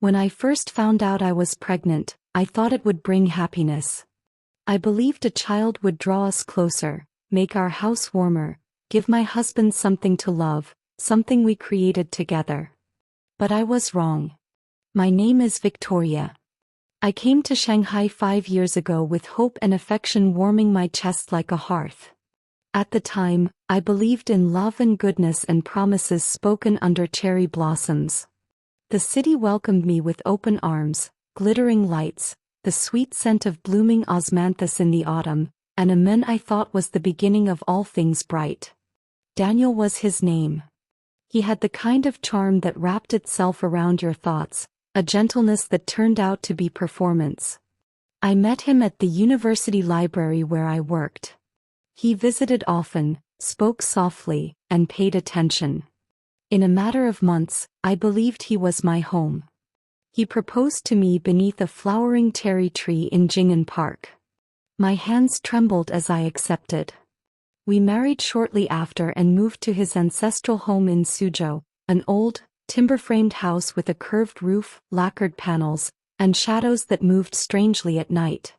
When I first found out I was pregnant, I thought it would bring happiness. I believed a child would draw us closer, make our house warmer, give my husband something to love, something we created together. But I was wrong. My name is Victoria. I came to Shanghai 5 years ago with hope and affection warming my chest like a hearth. At the time, I believed in love and goodness and promises spoken under cherry blossoms. The city welcomed me with open arms, glittering lights, the sweet scent of blooming osmanthus in the autumn, and a man I thought was the beginning of all things bright. Daniel was his name. He had the kind of charm that wrapped itself around your thoughts, a gentleness that turned out to be performance. I met him at the university library where I worked. He visited often, spoke softly, and paid attention. In a matter of months, I believed he was my home. He proposed to me beneath a flowering cherry tree in Jing'an Park. My hands trembled as I accepted. We married shortly after and moved to his ancestral home in Suzhou, an old, timber-framed house with a curved roof, lacquered panels, and shadows that moved strangely at night.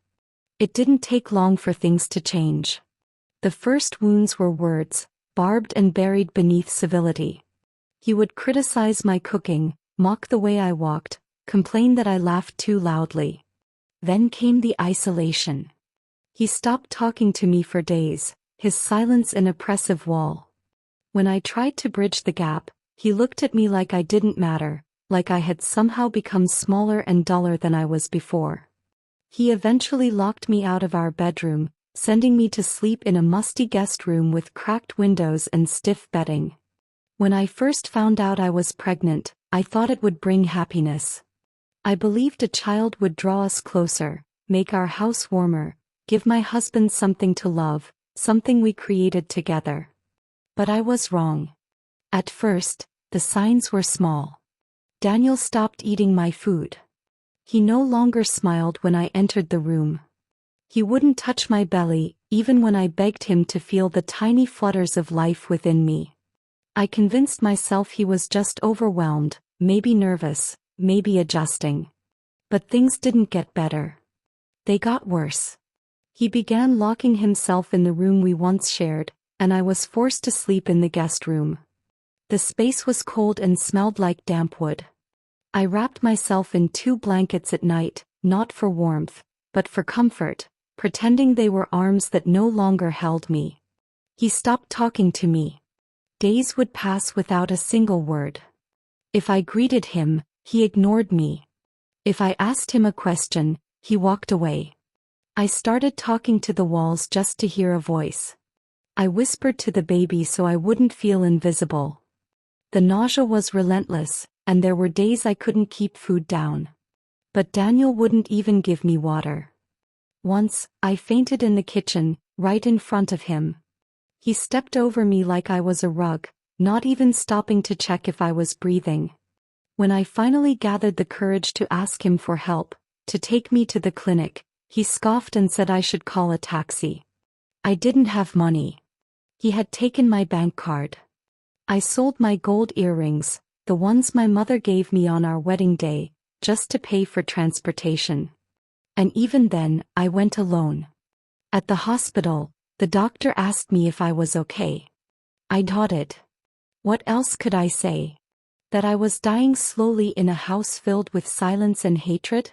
It didn't take long for things to change. The first wounds were words, barbed and buried beneath civility. He would criticize my cooking, mock the way I walked, complain that I laughed too loudly. Then came the isolation. He stopped talking to me for days, his silence an oppressive wall. When I tried to bridge the gap, he looked at me like I didn't matter, like I had somehow become smaller and duller than I was before. He eventually locked me out of our bedroom, sending me to sleep in a musty guest room with cracked windows and stiff bedding. When I first found out I was pregnant, I thought it would bring happiness. I believed a child would draw us closer, make our house warmer, give my husband something to love, something we created together. But I was wrong. At first, the signs were small. Daniel stopped eating my food. He no longer smiled when I entered the room. He wouldn't touch my belly, even when I begged him to feel the tiny flutters of life within me. I convinced myself he was just overwhelmed, maybe nervous, maybe adjusting. But things didn't get better. They got worse. He began locking himself in the room we once shared, and I was forced to sleep in the guest room. The space was cold and smelled like damp wood. I wrapped myself in 2 blankets at night, not for warmth, but for comfort, pretending they were arms that no longer held me. He stopped talking to me. Days would pass without a single word. If I greeted him, he ignored me. If I asked him a question, he walked away. I started talking to the walls just to hear a voice. I whispered to the baby so I wouldn't feel invisible. The nausea was relentless, and there were days I couldn't keep food down. But Daniel wouldn't even give me water. Once, I fainted in the kitchen, right in front of him. He stepped over me like I was a rug, not even stopping to check if I was breathing. When I finally gathered the courage to ask him for help, to take me to the clinic, he scoffed and said I should call a taxi. I didn't have money. He had taken my bank card. I sold my gold earrings, the ones my mother gave me on our wedding day, just to pay for transportation. And even then, I went alone. At the hospital, the doctor asked me if I was okay. I nodded. What else could I say? That I was dying slowly in a house filled with silence and hatred?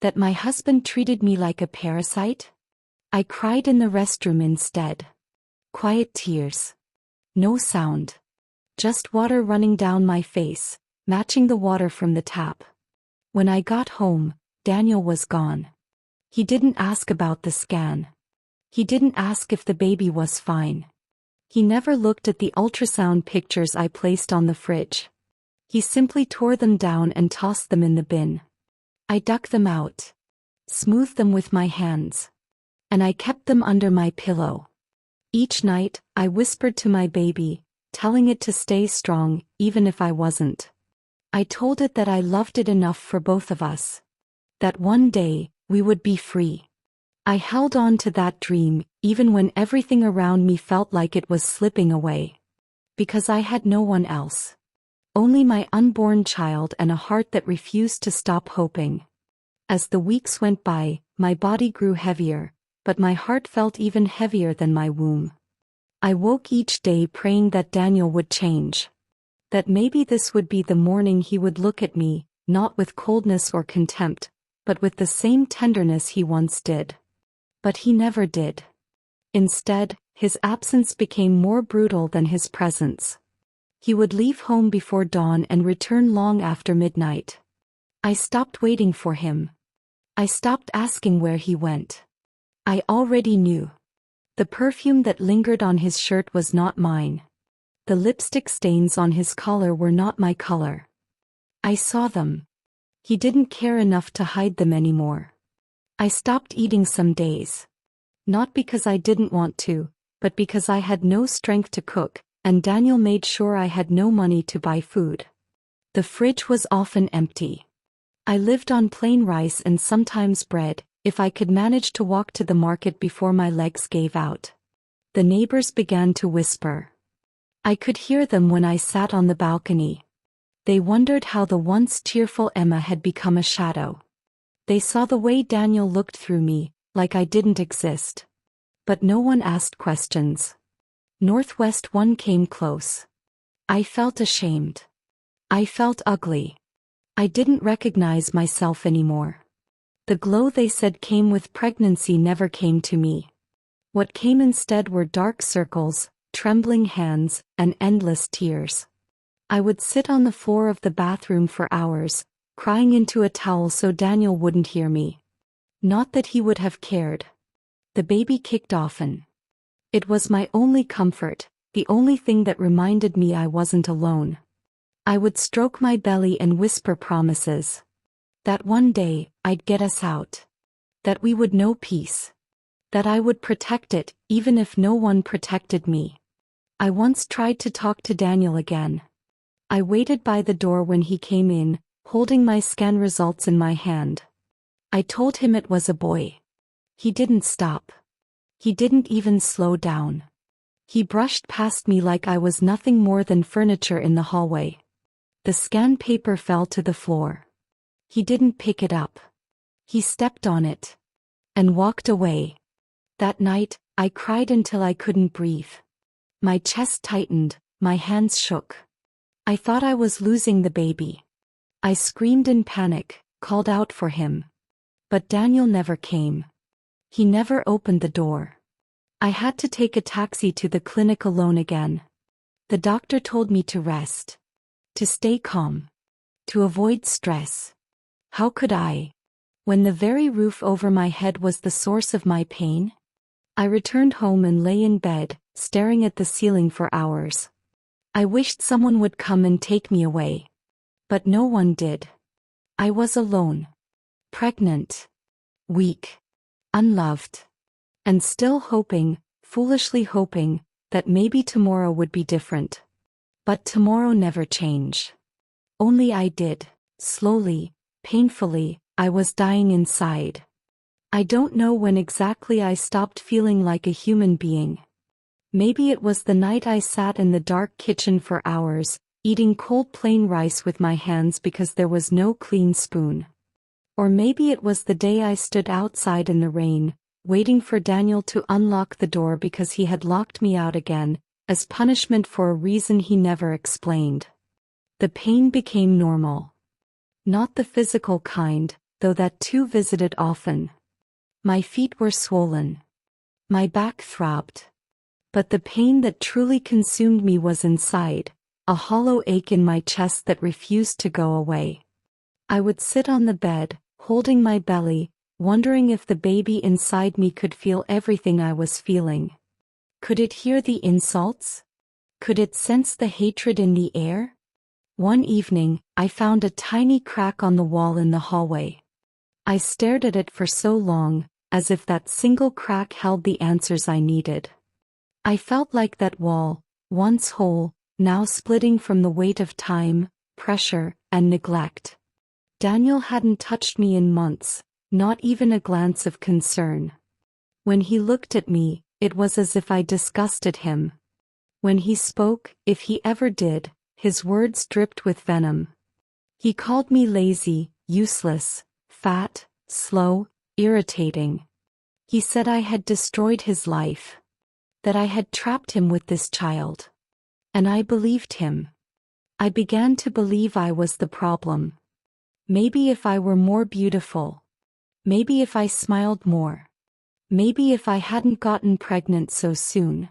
That my husband treated me like a parasite? I cried in the restroom instead. Quiet tears. No sound. Just water running down my face, matching the water from the tap. When I got home, Daniel was gone. He didn't ask about the scan. He didn't ask if the baby was fine. He never looked at the ultrasound pictures I placed on the fridge. He simply tore them down and tossed them in the bin. I dug them out. Smoothed them with my hands. And I kept them under my pillow. Each night, I whispered to my baby, telling it to stay strong, even if I wasn't. I told it that I loved it enough for both of us. That one day, we would be free. I held on to that dream, even when everything around me felt like it was slipping away. Because I had no one else. Only my unborn child and a heart that refused to stop hoping. As the weeks went by, my body grew heavier, but my heart felt even heavier than my womb. I woke each day praying that Daniel would change. That maybe this would be the morning he would look at me, not with coldness or contempt, but with the same tenderness he once did. But he never did. Instead, his absence became more brutal than his presence. He would leave home before dawn and return long after midnight. I stopped waiting for him. I stopped asking where he went. I already knew. The perfume that lingered on his shirt was not mine. The lipstick stains on his collar were not my color. I saw them. He didn't care enough to hide them anymore. I stopped eating some days. Not because I didn't want to, but because I had no strength to cook, and Daniel made sure I had no money to buy food. The fridge was often empty. I lived on plain rice and sometimes bread, if I could manage to walk to the market before my legs gave out. The neighbors began to whisper. I could hear them when I sat on the balcony. They wondered how the once cheerful Emma had become a shadow. They saw the way Daniel looked through me, like I didn't exist. But no one asked questions. Northwest One came close. I felt ashamed. I felt ugly. I didn't recognize myself anymore. The glow they said came with pregnancy never came to me. What came instead were dark circles, trembling hands, and endless tears. I would sit on the floor of the bathroom for hours, crying into a towel so Daniel wouldn't hear me. Not that he would have cared. The baby kicked often. It was my only comfort, the only thing that reminded me I wasn't alone. I would stroke my belly and whisper promises. That one day, I'd get us out. That we would know peace. That I would protect it, even if no one protected me. I once tried to talk to Daniel again. I waited by the door when he came in, holding my scan results in my hand. I told him it was a boy. He didn't stop. He didn't even slow down. He brushed past me like I was nothing more than furniture in the hallway. The scan paper fell to the floor. He didn't pick it up. He stepped on it. And walked away. That night, I cried until I couldn't breathe. My chest tightened, my hands shook. I thought I was losing the baby. I screamed in panic, called out for him. But Daniel never came. He never opened the door. I had to take a taxi to the clinic alone again. The doctor told me to rest. To stay calm. To avoid stress. How could I? When the very roof over my head was the source of my pain? I returned home and lay in bed, staring at the ceiling for hours. I wished someone would come and take me away. But no one did. I was alone. Pregnant. Weak. Unloved. And still hoping, foolishly hoping, that maybe tomorrow would be different. But tomorrow never changed. Only I did. Slowly, painfully, I was dying inside. I don't know when exactly I stopped feeling like a human being. Maybe it was the night I sat in the dark kitchen for hours, eating cold plain rice with my hands because there was no clean spoon. Or maybe it was the day I stood outside in the rain, waiting for Daniel to unlock the door because he had locked me out again, as punishment for a reason he never explained. The pain became normal. Not the physical kind, though that too visited often. My feet were swollen. My back throbbed. But the pain that truly consumed me was inside, a hollow ache in my chest that refused to go away. I would sit on the bed, holding my belly, wondering if the baby inside me could feel everything I was feeling. Could it hear the insults? Could it sense the hatred in the air? One evening, I found a tiny crack on the wall in the hallway. I stared at it for so long, as if that single crack held the answers I needed. I felt like that wall, once whole, now splitting from the weight of time, pressure, and neglect. Daniel hadn't touched me in months, not even a glance of concern. When he looked at me, it was as if I disgusted him. When he spoke, if he ever did, His words dripped with venom. He called me lazy, useless, fat, slow, irritating. He said I had destroyed his life. That I had trapped him with this child. And I believed him. I began to believe I was the problem. Maybe if I were more beautiful. Maybe if I smiled more. Maybe if I hadn't gotten pregnant so soon.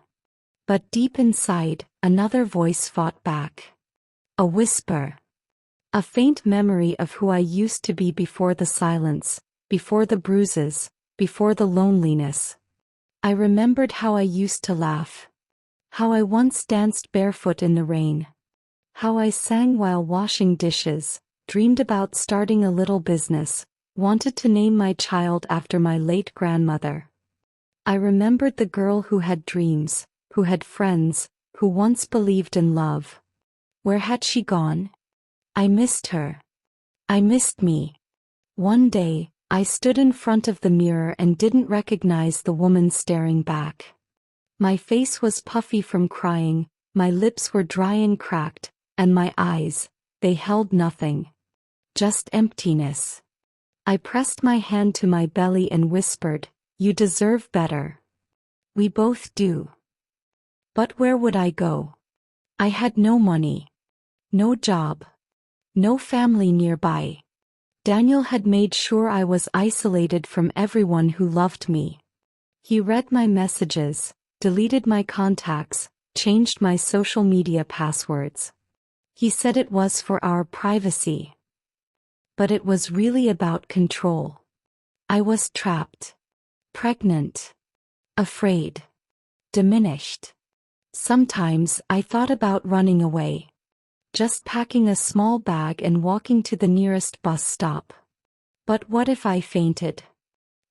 But deep inside, another voice fought back. A whisper. A faint memory of who I used to be before the silence, before the bruises, before the loneliness. I remembered how I used to laugh. How I once danced barefoot in the rain. How I sang while washing dishes, dreamed about starting a little business, wanted to name my child after my late grandmother. I remembered the girl who had dreams, who had friends, who once believed in love. Where had she gone? I missed her. I missed me. One day, I stood in front of the mirror and didn't recognize the woman staring back. My face was puffy from crying, my lips were dry and cracked, and my eyes, they held nothing. Just emptiness. I pressed my hand to my belly and whispered, "You deserve better. We both do." But where would I go? I had no money. No job. No family nearby. Daniel had made sure I was isolated from everyone who loved me. He read my messages, deleted my contacts, changed my social media passwords. He said it was for our privacy. But it was really about control. I was trapped. Pregnant. Afraid. Diminished. Sometimes I thought about running away. Just packing a small bag and walking to the nearest bus stop. But what if I fainted?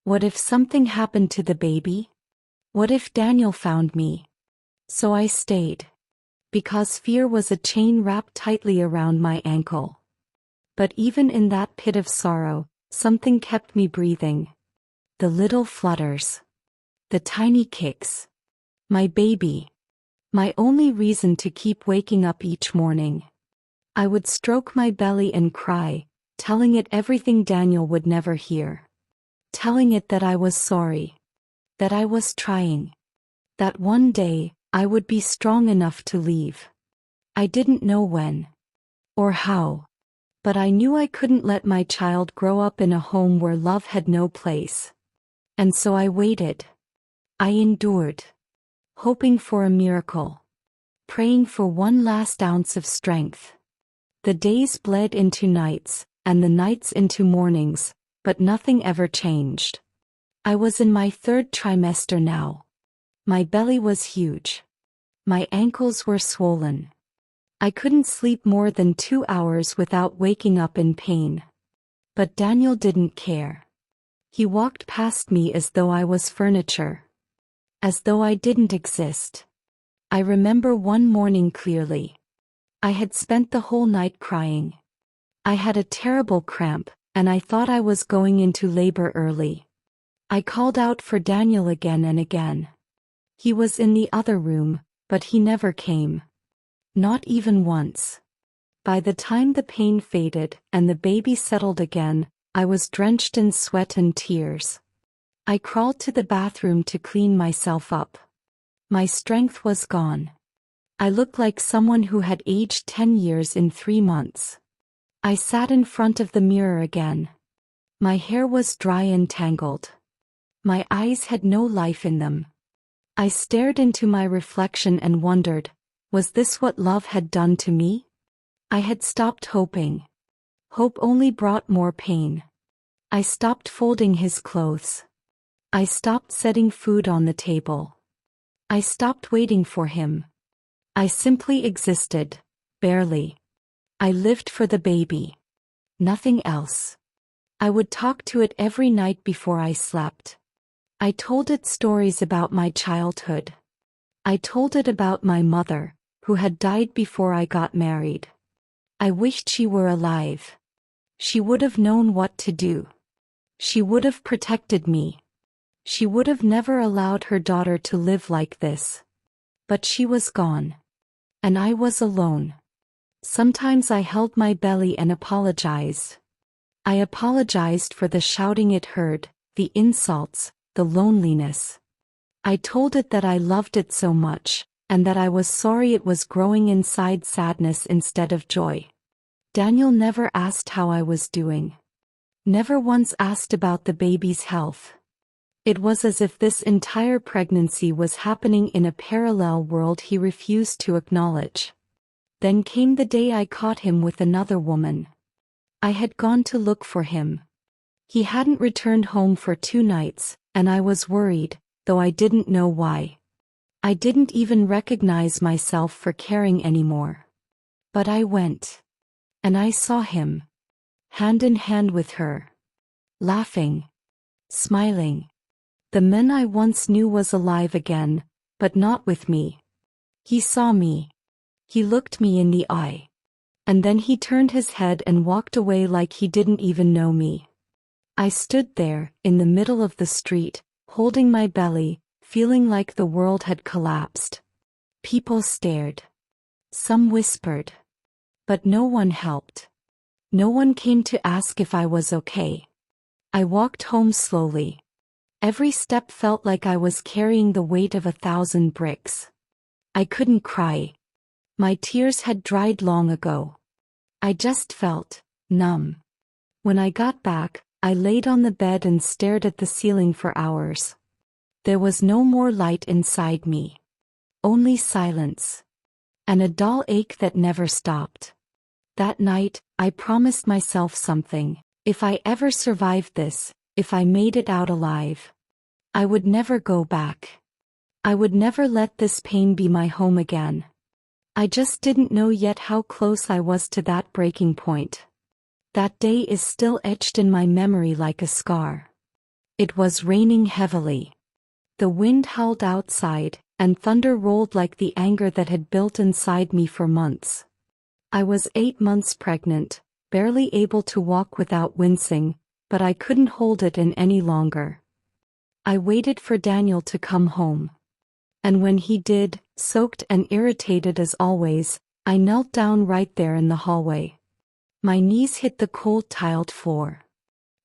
What if something happened to the baby? What if Daniel found me? So I stayed. Because fear was a chain wrapped tightly around my ankle. But even in that pit of sorrow, something kept me breathing. The little flutters. The tiny kicks. My baby. My only reason to keep waking up each morning. I would stroke my belly and cry, telling it everything Daniel would never hear. Telling it that I was sorry. That I was trying. That one day, I would be strong enough to leave. I didn't know when. Or how. But I knew I couldn't let my child grow up in a home where love had no place. And so I waited. I endured. Hoping for a miracle. Praying for one last ounce of strength. The days bled into nights, and the nights into mornings, but nothing ever changed. I was in my third trimester now. My belly was huge. My ankles were swollen. I couldn't sleep more than 2 hours without waking up in pain. But Daniel didn't care. He walked past me as though I was furniture. As though I didn't exist. I remember one morning clearly. I had spent the whole night crying. I had a terrible cramp, and I thought I was going into labor early. I called out for Daniel again and again. He was in the other room, but he never came. Not even once. By the time the pain faded and the baby settled again, I was drenched in sweat and tears. I crawled to the bathroom to clean myself up. My strength was gone. I looked like someone who had aged 10 years in 3 months. I sat in front of the mirror again. My hair was dry and tangled. My eyes had no life in them. I stared into my reflection and wondered, was this what love had done to me? I had stopped hoping. Hope only brought more pain. I stopped folding his clothes. I stopped setting food on the table. I stopped waiting for him. I simply existed, barely. I lived for the baby. Nothing else. I would talk to it every night before I slept. I told it stories about my childhood. I told it about my mother, who had died before I got married. I wished she were alive. She would have known what to do. She would have protected me. She would have never allowed her daughter to live like this. But she was gone. And I was alone. Sometimes I held my belly and apologized. I apologized for the shouting it heard, the insults, the loneliness. I told it that I loved it so much, and that I was sorry it was growing inside sadness instead of joy. Daniel never asked how I was doing. Never once asked about the baby's health. It was as if this entire pregnancy was happening in a parallel world he refused to acknowledge. Then came the day I caught him with another woman. I had gone to look for him. He hadn't returned home for 2 nights, and I was worried, though I didn't know why. I didn't even recognize myself for caring anymore. But I went. And I saw him. Hand in hand with her. Laughing. Smiling. The man I once knew was alive again, but not with me. He saw me. He looked me in the eye. And then he turned his head and walked away like he didn't even know me. I stood there, in the middle of the street, holding my belly, feeling like the world had collapsed. People stared. Some whispered. But no one helped. No one came to ask if I was okay. I walked home slowly. Every step felt like I was carrying the weight of 1,000 bricks. I couldn't cry. My tears had dried long ago. I just felt numb. When I got back, I laid on the bed and stared at the ceiling for hours. There was no more light inside me. Only silence. And a dull ache that never stopped. That night, I promised myself something. If I ever survived this, if I made it out alive, I would never go back. I would never let this pain be my home again. I just didn't know yet how close I was to that breaking point. That day is still etched in my memory like a scar. It was raining heavily. The wind howled outside, and thunder rolled like the anger that had built inside me for months. I was 8 months pregnant, barely able to walk without wincing, but I couldn't hold it in any longer. I waited for Daniel to come home. And when he did, soaked and irritated as always, I knelt down right there in the hallway. My knees hit the cold tiled floor.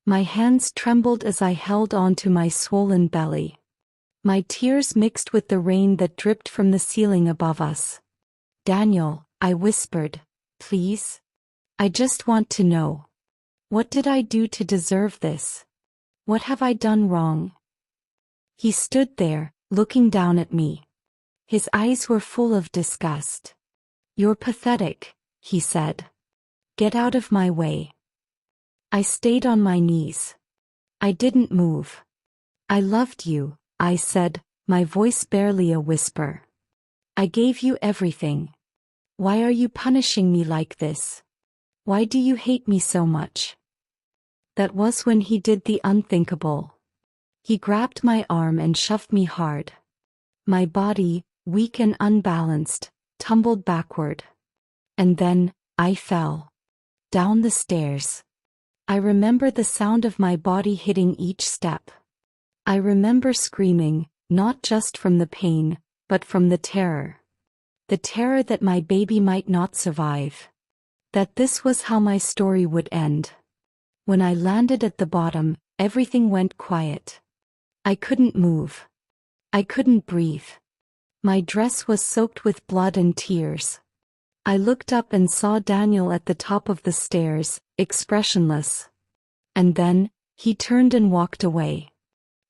My hands trembled as I held on to my swollen belly. My tears mixed with the rain that dripped from the ceiling above us. "Daniel," I whispered, "please? I just want to know. What did I do to deserve this? What have I done wrong?" He stood there, looking down at me. His eyes were full of disgust. "You're pathetic," he said. "Get out of my way." I stayed on my knees. I didn't move. "I loved you," I said, my voice barely a whisper. "I gave you everything. Why are you punishing me like this? Why do you hate me so much?" That was when he did the unthinkable. He grabbed my arm and shoved me hard. My body, weak and unbalanced, tumbled backward. And then, I fell. Down the stairs. I remember the sound of my body hitting each step. I remember screaming, not just from the pain, but from the terror. The terror that my baby might not survive. That this was how my story would end. When I landed at the bottom, everything went quiet. I couldn't move. I couldn't breathe. My dress was soaked with blood and tears. I looked up and saw Daniel at the top of the stairs, expressionless. And then, he turned and walked away.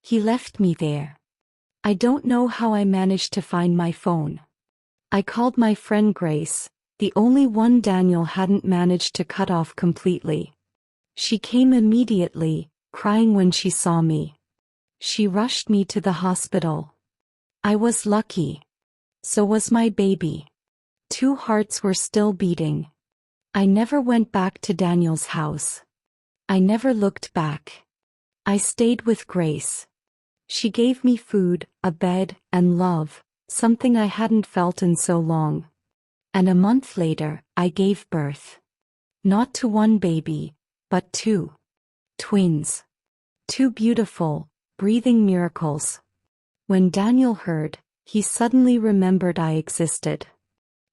He left me there. I don't know how I managed to find my phone. I called my friend Grace, the only one Daniel hadn't managed to cut off completely. She came immediately, crying when she saw me. She rushed me to the hospital. I was lucky. So was my baby. 2 hearts were still beating. I never went back to Daniel's house. I never looked back. I stayed with Grace. She gave me food, a bed, and love, something I hadn't felt in so long. And a month later, I gave birth. Not to 1 baby, but 2. Twins. 2 beautiful, breathing miracles. When Daniel heard, he suddenly remembered I existed.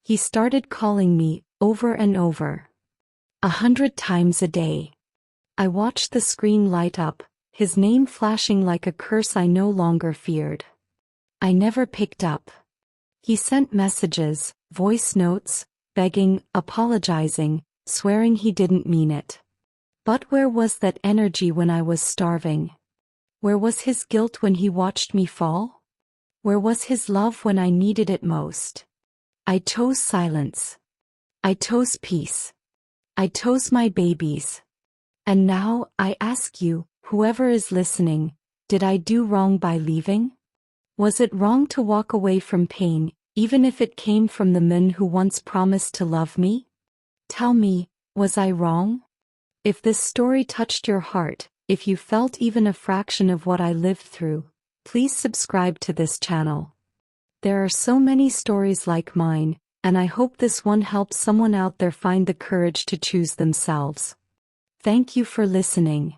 He started calling me, over and over. 100 times a day. I watched the screen light up, his name flashing like a curse I no longer feared. I never picked up. He sent messages, voice notes, begging, apologizing, swearing he didn't mean it. But where was that energy when I was starving? Where was his guilt when he watched me fall? Where was his love when I needed it most? I chose silence. I chose peace. I chose my babies. And now, I ask you, whoever is listening, did I do wrong by leaving? Was it wrong to walk away from pain, even if it came from the man who once promised to love me? Tell me, was I wrong? If this story touched your heart, if you felt even a fraction of what I lived through, please subscribe to this channel. There are so many stories like mine, and I hope this one helps someone out there find the courage to choose themselves. Thank you for listening.